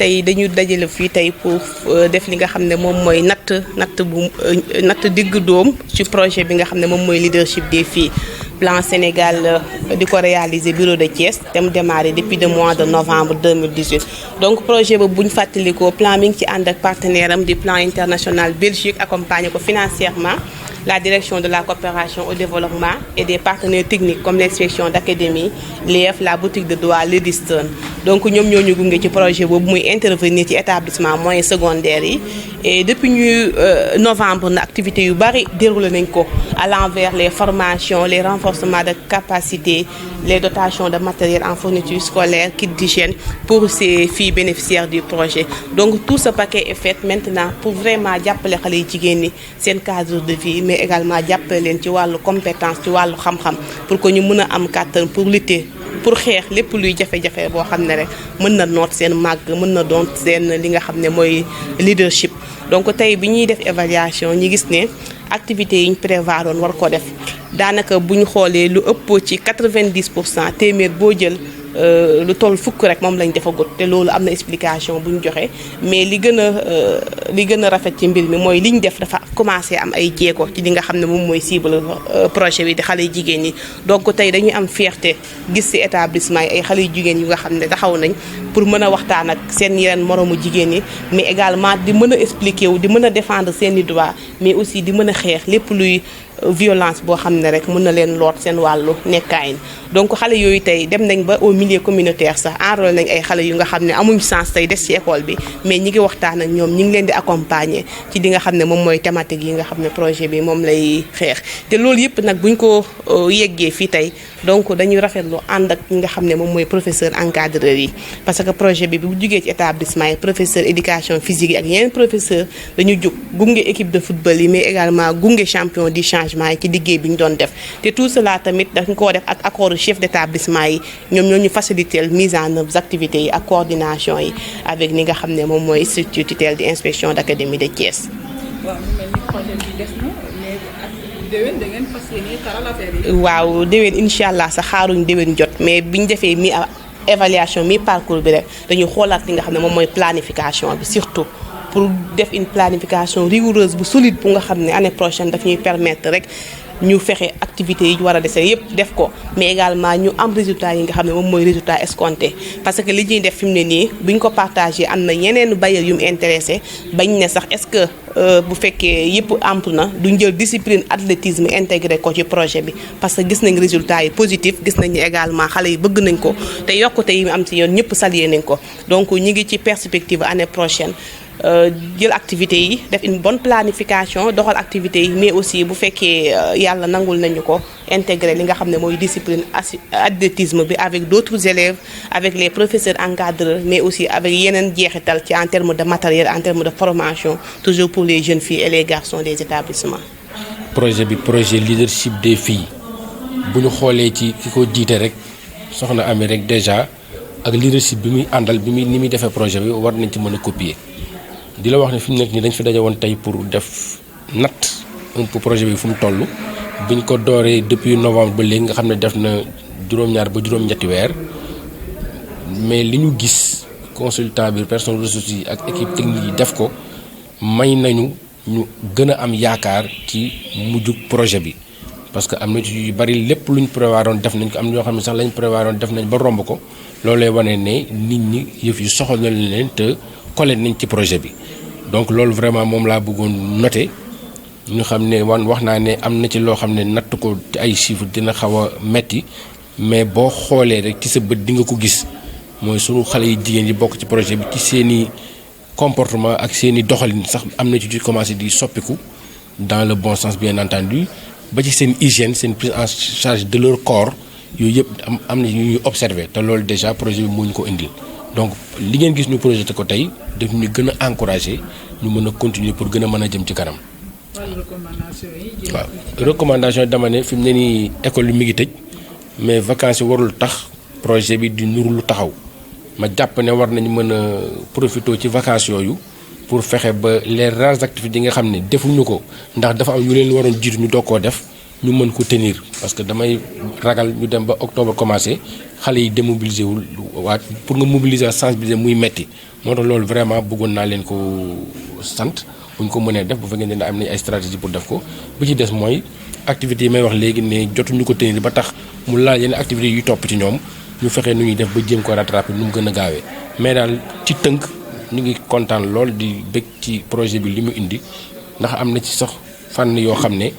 tey dañu dajale fii tey pour def li nga xam ne moom mooy natt digg doom ci projet bi nga xam ne moom mooy leadership des filles plan Sénégal di ko réaliser bureau de Thiès te mu démarré depuis le mois de novembre 2018 donc projet boobu bu ñu fàttalikoo plan mi ngi ci ànd ak partenaire am di plan international Belgique accompagné ko financièrement la direction de la coopération au développement et des partenaires techniques comme l'inspection d'académie l'IEF la boutique de Doha Ledistone donc ñoom ñoo ñu gunge ci projet boobu muy intervenir ci établissement moyen secondaire yi et depuis novembre na activités yu bari déroulé nañ ko allant vers les formations les renforcements de capacité les dotations de matériel en fourniture scolaire kit d'hygiène pour ces filles bénéficiaires du projet donc tout ce paquet est fait maintenant pour vraiment jàppale xale yi jigéen ñi seen cadre de vie mais également jàppale leen ci wàllu compétence ci wàllu xam-xam pour que ñu mën a am kàttan pour lutter pour xeex lépp luy jafe-jafe boo xam ne rek mën na noot seen màgg mën na doon seen li nga xam ne mooy leadership donc tey bi ñuy def évaluation ñi gis ne activités yi ñu prévoir woon war ko def daanaka bu ñu xoolee lu ëpp ci 90% téeméer boo jël lu toll fukk rek moom lañ defagut te loolu am na explication bu ñu joxe mais li gën a rafet ci mbir mi mooy li ñu def dafa commencé am ay jéego ci li nga xam ne moom mooy cible projet bi di xale yu jigéen ñi donc tey dañuy am fierté gis ci établissement yi ay xale yu jigéen yu nga xam ne taxaw nañ pour mën a waxtaan ak seen yeneen moroomu jigéen ñi mais également di mën a expliquer wu di mën a défendre seen i droits mais aussi di mën a xeex lépp luy violence boo xam ne rek mën na leen loot seen wàllu nekkaayin donc xale yooyu tey dem nañ ba au milieu communautaire sax enrôlé nañ ay xale yu nga xam ne amuñ chance tey des ci école bi mais ñi ngi waxtaan ak ñoom ñi ngi leen di accompagner ci li nga xam ne moom mooy thématique yi nga xam ne projet bi moom lay xeex te loolu yëpp nag buñ ko yeggee fii tey donc dañuy rafetlu ànd ak ñi nga xam ne moom mooy professeur encadreur yi parce que projet bi bu jugee ci établissement yi professeur éducation physique yi ak yeneen professeur dañu jug gunge équipe de football yi mais également gunge champion du changement yi ci liggéey bi ñu doon def te tout cela tamit dañ koo def ak accord chef d'établissement yi ñoom ñoo ñu faciliter mise en œuvre activités yi ak coordination yi avec ni nga xam ne moom mooy structure tutelle di inspection d'académie de Thiès. waaw mu mel ni projet bi des na mais ak déwén da ngeen fas yéene taral affaire yi. waaw déwén incha allah sax xaaruñ déwén jot mais biñ defee évaluation mi parcours bi rek dañuy xoolaat li nga xam ne moom mooy planification bi surtout pour def une planification rigoureuse bu solide bu nga xam ne année prochaine daf ñuy permettre rek ñu fexe activités yi ñu war a dese yépp def ko mais également ñu am résultat yi nga xam ne moom mooy résultat escompté parce que li ñuy def fi mu ne nii bu ñu ko partagé am na yeneen bailleurs yu mu intéressé bañ ne sax est-ce que bu fekkee yëpp amtu na duñ jël discipline athlétisme intégré ko ci projet bi parce que gis nañ résultat yi positif gis nañ également xale yi bëgg nañ ko te yokkute yi mu am ci yoon ñëpp salué nañ ko donc ñi ngi ci perspective année prochaine jël activités yi def une bonne planification doxal activités yi mais aussi bu fekkee yàlla nangul nañu ko intégrer li nga xam ne mooy discipline athlétisme bi avec d'autres élèves avec les professeurs encadreurs mais aussi avec yeneen jeexital ci en termes de matériel en termes de formation toujours pour les jeunes filles et les garçons des établissements. projet bi projet leadership des filles bu ñu xoolee ci ki ko jiite rek soxna Ami rek déjà ak leadership bi muy àndal bi muy ni muy defee projet bi war nañ ci mën a copier. di la wax ne fi mu nekk nii dañ fi daje woon tey pour def natt un peu projet bi fu mu toll biñ ko dooree depuis novembre ba léegi nga xam ne def na juróom-ñaar ba juróom-ñetti weer mais li ñu gis consultant bi personnel ressources yi ak équipe technique yi def ko may nañu ñu gën a am yaakaar ci mujjug projet bi parce que am na ci yu bari lépp luñ prévoiroon def nañ ko am na ñoo xam ne sax lañ prévoiroon def nañ ba romb ko loolu lay wane ne nit ñi yëf yu soxal na leen te collé nañ ci projet bi donc loolu vraiment moom laa bëggoon noter ñu xam ne wax naa ne am na ci loo xam ne natt ko ci ay chiffres dina xaw a metti mais boo xoolee rek ci sa bët di nga ko gis mooy sunu xale yi jigéen yi bokk ci projet bi ci seeni comportement ak seeni doxalin sax am na ci commencé di soppiku dans le bon sens bien entendu ba ci seen hygiène seen prise en charge de leur corps yooyu yëpp am na ñuy observé te loolu déjà projet bi moo ñu ko indil. donc li ngeen gis ñu projeté ko tey daf ñu gën a encouragé ñu mën a continuer pour gën a mën a jëm ci kanam. waaw recommandation dama ne fi mu ne nii école yi mi ngi tëj mais vacances yi warul tax projet bi di nuru lu taxaw ma jàpp ne war nañu mën a profité ci vacances yooyu pour fexe ba les rares activités yi nga xam ne defuñu ko ndax dafa am ñu leen waroon jiitu ñu doog koo def ñu mën ko tenir parce que damay ragal ñu dem ba octobre commencé xale yi démobiliser wul waa pour nga mobiliser sensibiliser muy metti moo tax loolu vraiment bëggoon naa leen ko sant bu ñu ko mënee def bu fekkee ne am nañ ay stratégie pour def ko bi ci des mooy activités yi may wax léegi ne jotuñu ko tenir ba tax mu laal yenn activités yu topp ci ñoom ñu fexe nu ñuy def ba jéem ko rattraper nu mu gën a gaawee mais daal ci tënk ñu ngi kontaan lool di bëgg ci projet bi li mu indi ndax am na ci sax fànn yoo xam ne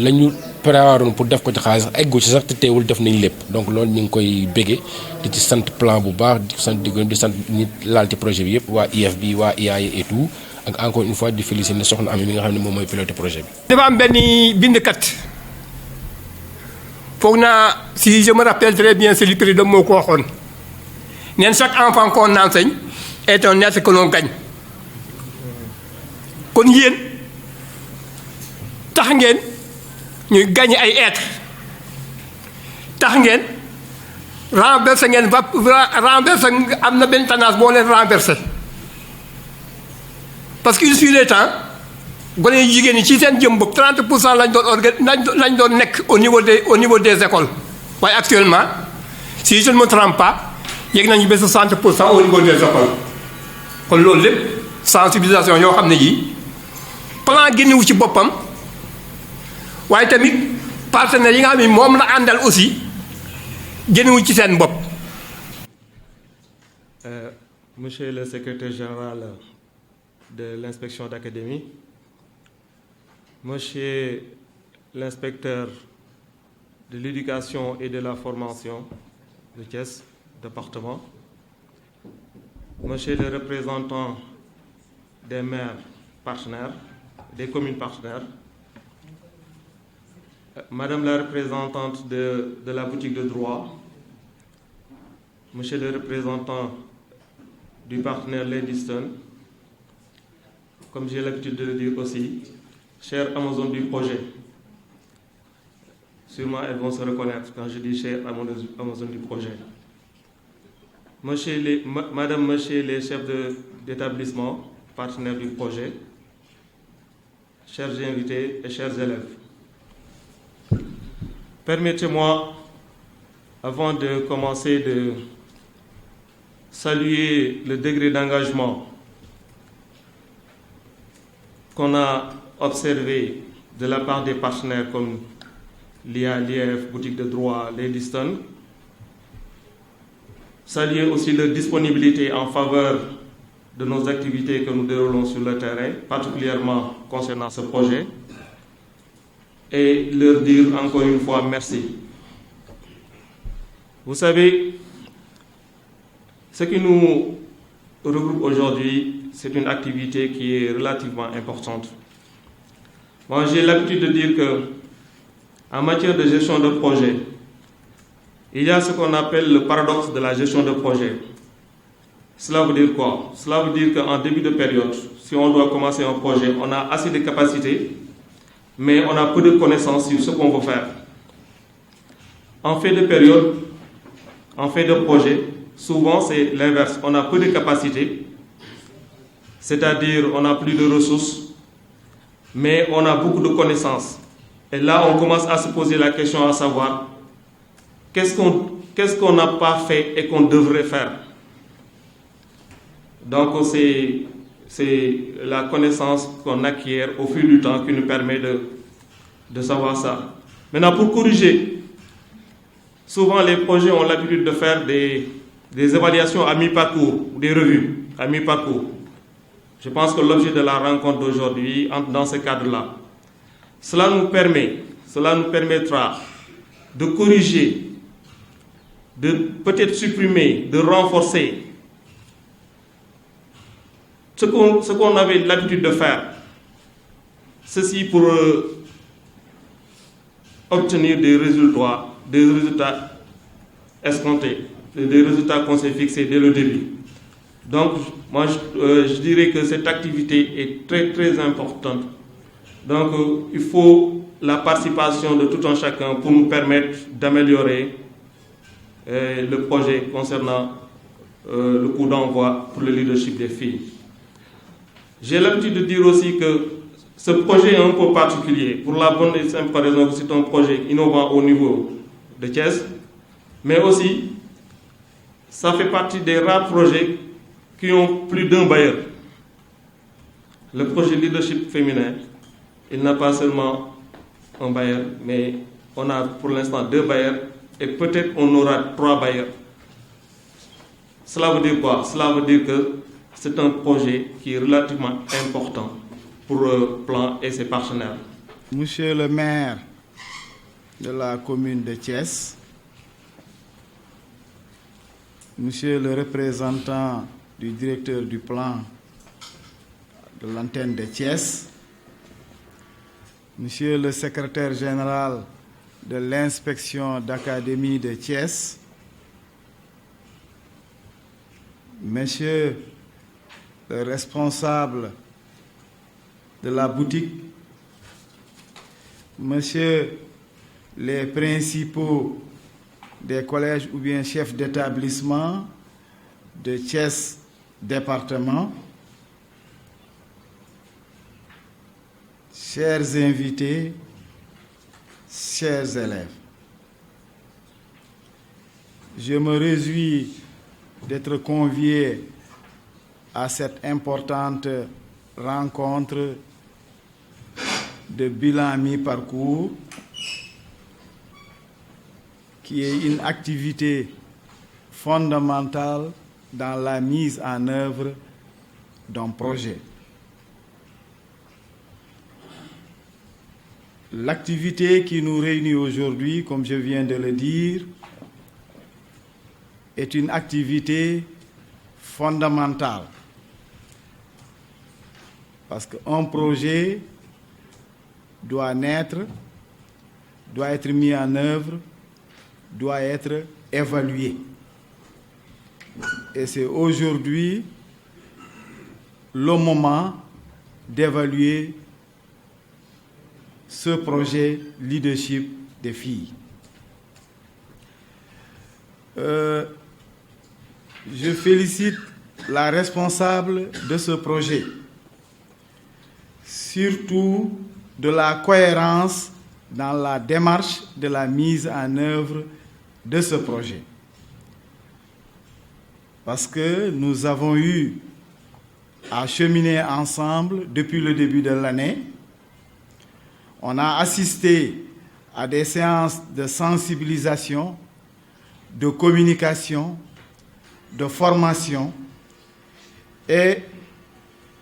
la ñu prévoiroon pour def ko ci xaalis eggu ci sax te teewul def nañ lépp donc loolu ñu ngi koy béggee di ci sant plan bu baax di sant ñi laal ci projet bi yëpp waa IEF bi waa IAE et tout ak encore une fois di féliciter soxna Ami mi nga xam ne moom mooy piloté projet bi. dafa am benn bindkat foog naa si je me rappelle très bien c'est le président moo ko waxoon neen chaque enfant qu'on enseigne est un être que l'on gagne kon yéen tax ngeen ñuy gagné ay être tax ngeen renversé ngeen renversé am na benn tendance boo leen renversé parce que il suit le temps gone yu jigéen ñi ci seen jëm bopp 30% lañ doon lañ doon nekk au niveau des écoles waaye actuellement si je ne me trompe pas yegg nañu ba 60% au niveau des écoles kon loolu lépp sensibilisation yoo xam ne yii plan génnewu ci boppam waaye tamit partenaires yi nga xam ne moom la àndal aussi génnewu ci seen bopp. Monsieur le secrétaire général de l'inspection d'académie, Monsieur l'inspecteur de l'éducation et de la formation de Thiès, département, Monsieur le représentant des maires partenaires, des communes partenaires, Madame la représentante de la boutique de droit, Monsieur le représentant du partenaire Ladyston, comme j'ai l'habitude de le dire aussi, chère Amazon du projet. Sûrement elles vont se reconnaître quand je dis chère Amazon du projet. Madame, Monsieur les chefs d'établissement, partenaires du projet, chers invités et chers élèves. Permettez-moi, avant de commencer, de saluer le degré d'engagement qu'on a observé de la part des partenaires comme l'IA, l'IEF, Boutique de droit, Ladyston. Saluer aussi leur disponibilité en faveur de nos activités que nous déroulons sur le terrain, particulièrement concernant ce projet, et leur dire encore une fois merci. Vous savez, ce qui nous regroupe aujourd'hui, c'est une activité qui est relativement importante. Moi, j'ai l'habitude de dire que, en matière de gestion de projet, il y a ce qu'on appelle le paradoxe de la gestion de projet. Cela veut dire quoi? Cela veut dire qu'en début de période, si on doit commencer un projet, on a assez de capacités, mais on a peu de connaissances sur ce qu'on veut faire. En fin de période, en fin de projet, souvent c'est l'inverse. On a peu de capacités, c'est-à-dire on n'a plus de ressources, mais on a beaucoup de connaissances. Et là, on commence à se poser la question à savoir qu'est-ce qu'on n'a pas fait et qu'on devrait faire. Donc c'est la connaissance qu'on acquiert au fil du temps qui nous permet de savoir ça. Maintenant, pour corriger, souvent les projets ont l'habitude de faire des évaluations à mi-parcours, ou des revues à mi-parcours. Je pense que l'objet de la rencontre d'aujourd'hui entre dans ce cadre-là. Cela nous permettra de corriger, de peut-être supprimer, de renforcer ce qu'on avait l'habitude de faire. Ceci pour obtenir des résultats escomptés, des résultats qu'on s'est fixés dès le début. Donc, moi, je dirais que cette activité est très, très importante. Donc, il faut la participation de tout un chacun pour nous permettre d'améliorer le projet concernant le coup d'envoi pour le leadership des filles. J'ai l'habitude de dire aussi que ce projet est un peu particulier pour la bonne et simple raison que c'est un projet innovant au niveau de Thiès, mais aussi ça fait partie des rares projets qui ont plus d'un bailleur. Le projet leadership féminin, il n'a pas seulement un bailleur, mais on a pour l'instant 2 bailleurs et peut-être on aura 3 bailleurs. Cela veut dire quoi? Cela veut dire que c'est un projet qui est relativement important pour le plan et ses partenaires. Monsieur le maire de la commune de Thiès, monsieur le représentant du directeur du plan de l'antenne de Thiès, monsieur le secrétaire général de l'inspection d'académie de Thiès, monsieur le responsable de la boutique, monsieur les principaux des collèges ou bien chefs d'établissement de Thiès département, chers invités, chers élèves, je me réjouis d'être convié à cette importante rencontre de bilan mi-parcours qui est une activité fondamentale dans la mise en œuvre d'un projet. L'activité qui nous réunit aujourd'hui, comme je viens de le dire, est une activité fondamentale. Parce qu'un projet doit naître, doit être mis en œuvre, doit être évalué. Et c'est aujourd'hui le moment d'évaluer ce projet leadership des filles. Je félicite la responsable de ce projet, surtout de la cohérence dans la démarche de la mise en œuvre de ce projet. Parce que nous avons eu à cheminer ensemble depuis le début de l'année. On a assisté à des séances de sensibilisation, de communication, de formation. Et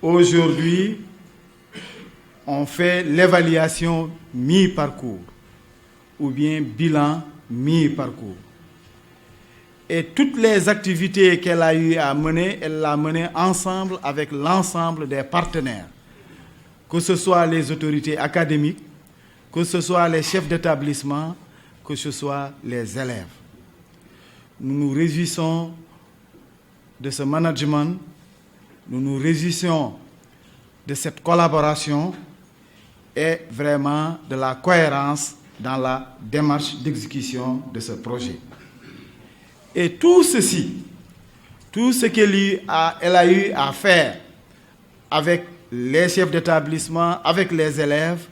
aujourd'hui, on fait l'évaluation mi-parcours ou bien bilan mi-parcours. Et toutes les activités qu'elle a eu à mener, elle l'a mené ensemble avec l'ensemble des partenaires, que ce soit les autorités académiques, que ce soit les chefs d'établissement, que ce soit les élèves. Nous nous réjouissons de ce management, nous nous réjouissons de cette collaboration et vraiment de la cohérence dans la démarche d'exécution de ce projet. Et tout ceci, tout ce qu'elle a eu à faire avec les chefs d'établissement, avec les élèves,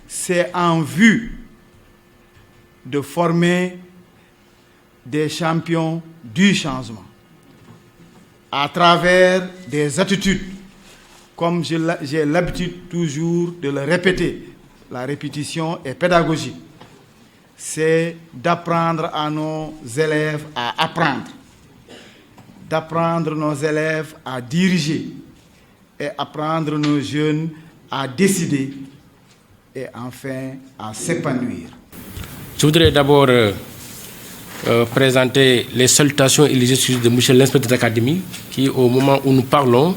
c'est en vue de former des champions du changement à travers des attitudes, comme j'ai l'habitude toujours de le répéter. La répétition est pédagogique. C'est d'apprendre à nos élèves à apprendre, d'apprendre nos élèves à diriger et apprendre nos jeunes à décider et enfin à s'épanouir. Je voudrais d'abord présenter les salutations et les excuses de M. l'inspecteur d'académie qui, au moment où nous parlons,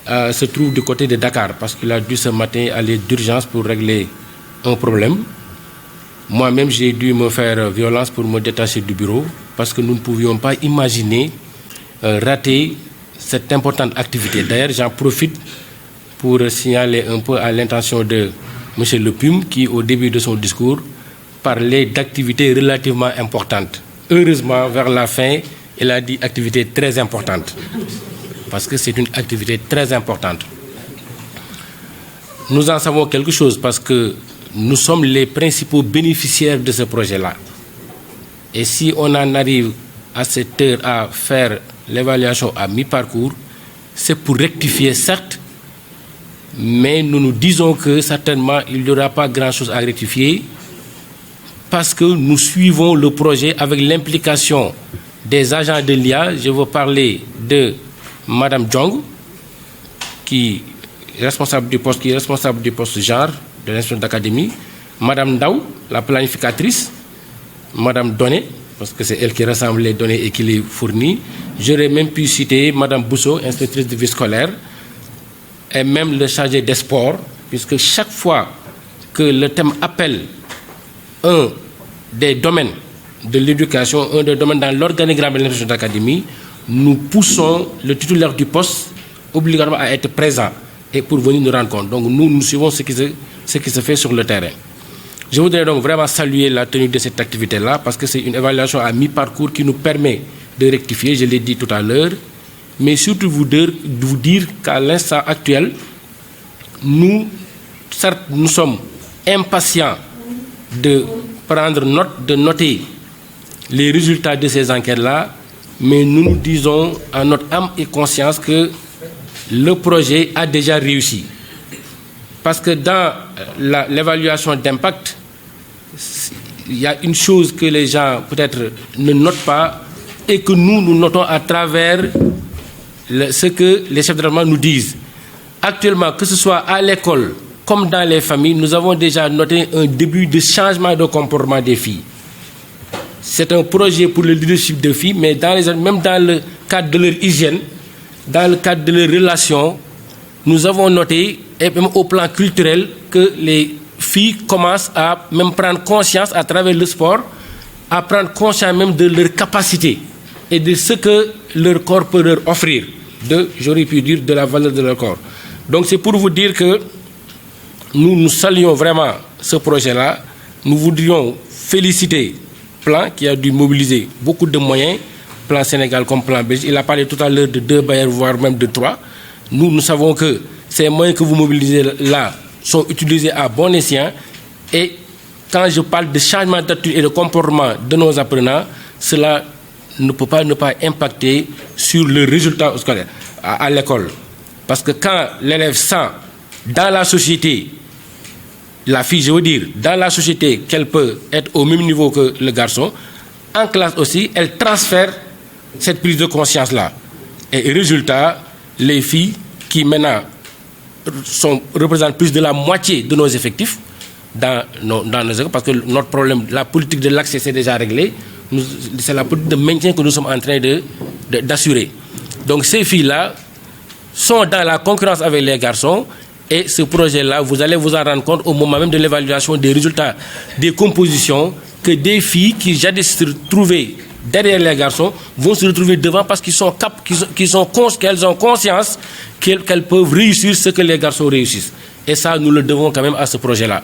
se trouve du côté de Dakar parce qu'il a dû ce matin aller d'urgence pour régler un problème. Moi-même, j'ai dû me faire violence pour me détacher du bureau parce que nous ne pouvions pas imaginer rater cette importante activité. D'ailleurs, j'en profite pour signaler un peu à l'intention de M. Le Pum qui, au début de son discours, parlait d'activités relativement importantes. Heureusement, vers la fin, il a dit activité très importante parce que c'est une activité très importante. nous en savons quelque chose parce que nous sommes les principaux bénéficiaires de ce projet-là. Et si on en arrive à cette heure à faire l'évaluation à mi-parcours, c'est pour rectifier, certes, mais nous nous disons que certainement il n'y aura pas grand-chose à rectifier parce que nous suivons le projet avec l'implication des agents de l'IA. Je veux parler de Madame Jong, qui est responsable du poste genre de l'institut d'académie, Madame Ndao, la planificatrice, Madame Donné, parce que c'est elle qui rassemble les données et qui les fournit. J'aurais même pu citer Madame Bousso, inspectrice de vie scolaire, et même le chargé des sports, puisque chaque fois que le thème appelle un des domaines de l'éducation, un des domaines dans l'organigramme de l'institut d'académie, nous poussons le titulaire du poste obligatoirement à être présent et pour venir nous rendre compte. Donc nous suivons ce qui se fait sur le terrain. Je voudrais donc vraiment saluer la tenue de cette activité-là parce que c'est une évaluation à mi-parcours qui nous permet de rectifier, je l'ai dit tout à l'heure, mais surtout vous dire qu'à l'instant actuel, nous sommes impatients de prendre note, de noter les résultats de ces enquêtes-là, mais nous nous disons à notre âme et conscience que le projet a déjà réussi. Parce que dans l'évaluation d'impact, il y a une chose que les gens peut-être ne notent pas et que nous notons à travers ce que les chefs de département nous disent. Actuellement, que ce soit à l'école comme dans les familles, nous avons déjà noté un début de changement de comportement des filles. C'est un projet pour le leadership des filles, mais même dans le cadre de leur hygiène, dans le cadre de leurs relations, nous avons noté, et même au plan culturel, que les filles commencent à même prendre conscience à travers le sport, à prendre conscience même de leur capacité et de ce que leur corps peut leur offrir, j'aurais pu dire, de la valeur de leur corps. Donc c'est pour vous dire que nous saluons vraiment ce projet-là. Nous voudrions féliciter Plan qui a dû mobiliser beaucoup de moyens, Plan Sénégal comme Plan Belgique. Il a parlé tout à l'heure de 2 bailleurs, voire même de 3. Nous savons que ces moyens que vous mobilisez là sont utilisés à bon escient. Et quand je parle de changement d'attitude et de comportement de nos apprenants, cela ne peut pas ne pas impacter sur le résultat scolaire à l'école. Parce que quand l'élève sent dans la société, la fille, je veux dire, dans la société, qu'elle peut être au même niveau que le garçon, en classe aussi, elle transfère cette prise de conscience-là. Et résultat, les filles qui maintenant représentent plus de la moitié de nos effectifs dans nos écoles, parce que notre problème, la politique de l'accès, c'est déjà réglé. C'est la politique de maintien que nous sommes en train d'assurer. Donc ces filles-là sont dans la concurrence avec les garçons. Et ce projet-là, vous allez vous en rendre compte au moment même de l'évaluation des résultats des compositions que des filles qui jadis se trouvaient derrière les garçons vont se retrouver devant parce qu'elles ont conscience qu'elles peuvent réussir ce que les garçons réussissent. Et ça, nous le devons quand même à ce projet-là.